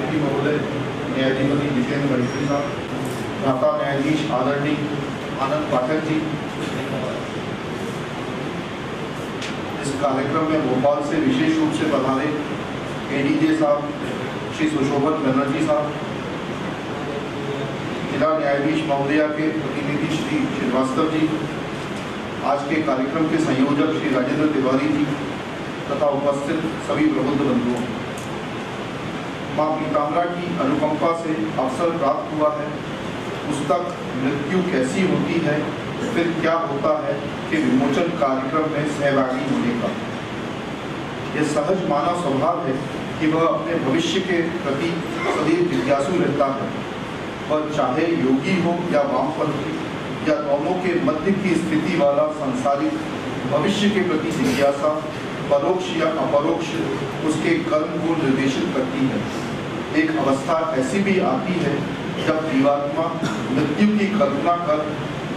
न्यायाधीश महोदय, न्यायाधिपति जितेंद्र महेश्वरी साहब, भ्राता न्यायाधीश आदरणीय आनंद पाठक जी, इस कार्यक्रम में भोपाल से विशेष रूप से पधारे एडीजे साहब श्री सुशोभन बनर्जी साहब, जिला न्यायाधीश महोदया के प्रतिनिधि श्री श्रीवास्तव जी, आज के कार्यक्रम के संयोजक श्री राजेंद्र तिवारी जी तथा उपस्थित सभी प्रबुद्ध बंधुओं, मां पीताम्बरा की अनुकंपा से अवसर प्राप्त हुआ है पुस्तक मृत्यु कैसी होती है फिर क्या होता है के विमोचन कार्यक्रम में सहभागी होने का। यह सहज मानव स्वभाव है कि वह अपने भविष्य के प्रति सदैव जिज्ञासु रहता है, वह चाहे योगी हो या वामपंथी या दोनों के मध्य की स्थिति वाला संसारिक भविष्य के प्रति जिज्ञासा परोक्ष या अपरोक्ष उसके कर्म को निर्देशित करती है। एक अवस्था ऐसी भी आती है जब जीवात्मा मृत्यु की कल्पना कर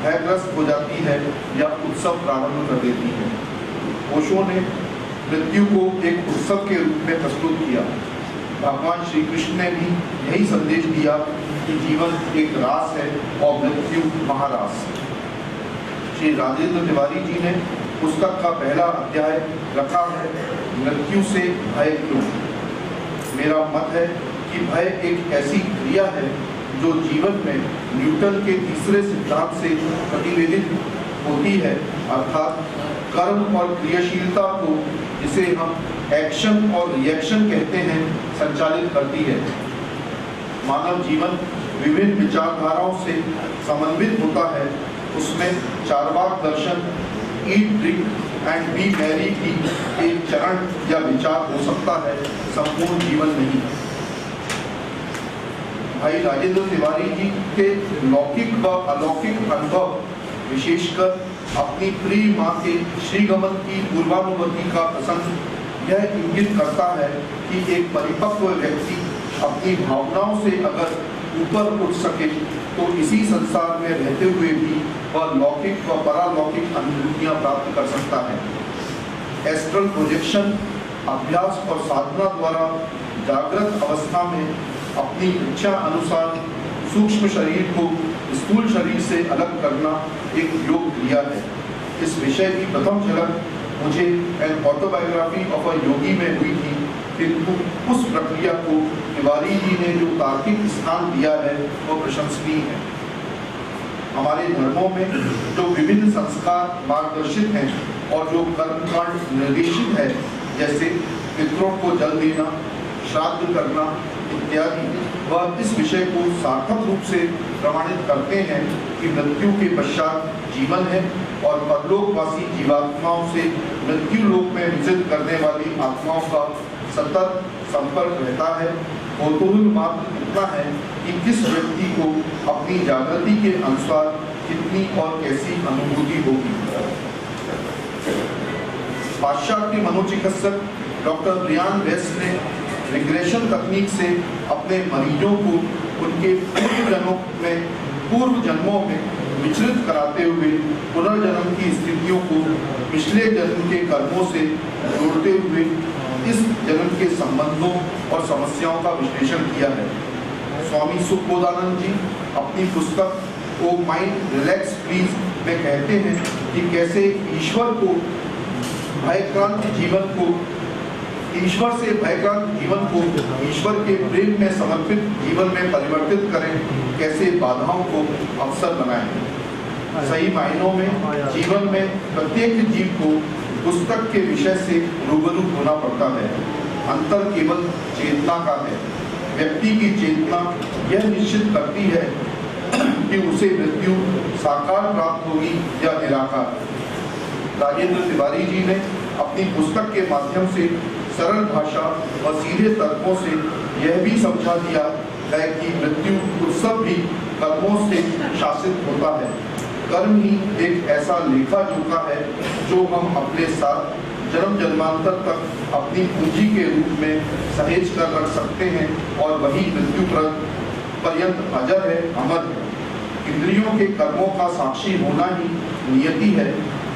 भयग्रस्त हो जाती है या उत्सव प्रारंभ कर देती है। ओशो ने मृत्यु को एक उत्सव के रूप में प्रस्तुत किया। भगवान श्री कृष्ण ने भी यही संदेश दिया कि जीवन एक रास है और मृत्यु महारास। श्री राजेंद्र तिवारी जी ने पुस्तक का पहला अध्याय रखा है मृत्यु से भय क्यों। मेरा मत है कि भय एक ऐसी क्रिया है जो जीवन में न्यूटन के तीसरे सिद्धांत से प्रतिवेदित होती है, अर्थात कर्म और क्रियाशीलता को, जिसे हम एक्शन और रिएक्शन कहते हैं, संचालित करती है। मानव जीवन विभिन्न विचारधाराओं से समन्वित होता है। उसमें चार्वाक दर्शन eat drink and be merry की एक चरण या विचार हो सकता है, संपूर्ण जीवन नहीं। भाई राजेंद्र तिवारी जी के लौकिक व अलौकिक अनुभव, विशेषकर अपनी प्रिय माँ के श्रीगमन की पूर्वानुगति का प्रसंग यह इंगित करता है कि एक परिपक्व व्यक्ति अपनी भावनाओं से अगर ऊपर उठ सके तो इसी संसार में रहते हुए भी वह लौकिक व परालौकिक अनुभूतियां प्राप्त कर सकता है। एस्ट्रल प्रोजेक्शन अभ्यास और साधना द्वारा जागृत अवस्था में अपनी इच्छा अनुसार सूक्ष्म शरीर को स्थूल शरीर से अलग करना एक योग क्रिया है। इस विषय की प्रथम झलक मुझे एन ऑटोबायोग्राफी ऑफ अ योगी में हुई थी, किंतु उस प्रक्रिया को तिवारी जी ने जो तार्किक स्थान दिया है वो प्रशंसनीय है। हमारे धर्मों में जो विभिन्न संस्कार मार्गदर्शित हैं और जो कर्मकांड निर्देशित है, जैसे पितरों को जल देना, श्राद्ध करना इत्यादि, वह इस विषय को सार्थक रूप से प्रमाणित करते हैं कि मृत्यु के पश्चात जीवन है और परलोकवासी जीवात्माओं से मृत्यु लोक में विजित करने वाली आत्माओं का सतत संपर्क रहता है। कौतूहल मात्र इतना है कि किस व्यक्ति को अपनी जागृति के अनुसार कितनी और कैसी अनुभूति होगी। पाश्चात्य मनोचिकित्सक डॉक्टर ब्रियान वेस्ट ने रिग्रेशन तकनीक से अपने मरीजों को उनके पूर्व जन्मों में विचलित कराते हुए पुनर्जन्म की स्थितियों को पिछले जन्म के कर्मों से जोड़ते हुए इस जन्म के संबंधों और समस्याओं का विश्लेषण किया है। स्वामी सुखबोधानंद जी अपनी पुस्तक ओ माइंड रिलैक्स प्लीज में कहते हैं कि कैसे ईश्वर से भयक्रांत जीवन को ईश्वर के प्रेम में समर्पित जीवन में परिवर्तित करें, कैसे बाधाओं को अवसर बनाएं। सही मायनों में जीवन में प्रत्येक जीव को पुस्तक के विषय से रूबरू होना पड़ता है। अंतर केवल चेतना का है। व्यक्ति की चेतना यह निश्चित करती है कि उसे मृत्यु साकार प्राप्त होगी या निराकार। राजेंद्र तिवारी जी ने अपनी पुस्तक के माध्यम से सरल भाषा और सीधे तर्कों से यह भी समझा दिया है कि मृत्यु उत्सव भी कर्मों से शासित होता है। कर्म ही एक ऐसा लेखा जोखा है जो हम अपने साथ जन्म जन्मांतर तक अपनी पूंजी के रूप में सहेज कर रख सकते हैं और वही मृत्यु पर्यंत अजर है, अमर है। इंद्रियों के कर्मों का साक्षी होना ही नियति है,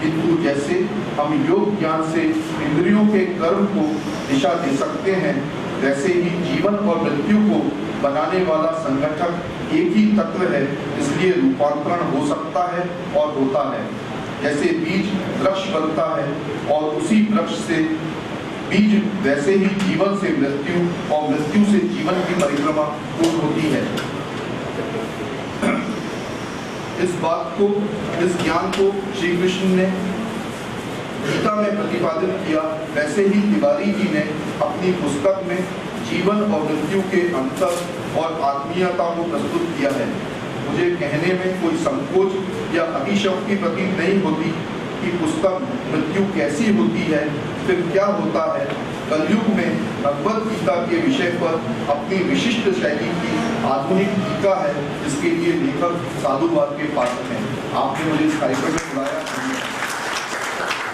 किंतु जैसे हम योग ज्ञान से इंद्रियों के कर्म को दिशा दे सकते हैं, वैसे ही जीवन और मृत्यु को बनाने वाला संगठक एक ही तत्व है, इसलिए रूपांतरण हो सकता है और होता है। जैसे बीज वृक्ष बनता है और उसी वृक्ष से बीज, वैसे ही जीवन से मृत्यु और मृत्यु से जीवन की परिक्रमा पूर्ण होती है। इस ज्ञान को श्री कृष्ण ने गीता में प्रतिपादित किया, वैसे ही तिवारी जी ने अपनी पुस्तक में जीवन और मृत्यु के अंतर और आत्मीयता को प्रस्तुत किया है। मुझे कहने में कोई संकोच या अतिशयोक्ति प्रतीत नहीं होती कि पुस्तक मृत्यु कैसी होती है, फिर क्या होता है। कलयुग में भगवद गीता के विषय पर अपनी विशिष्ट शैली की आधुनिक टीका है, जिसके लिए लेखक साधुवाद के पात्र हैं। आपने मुझे इस कार्यक्रम में बुलाया।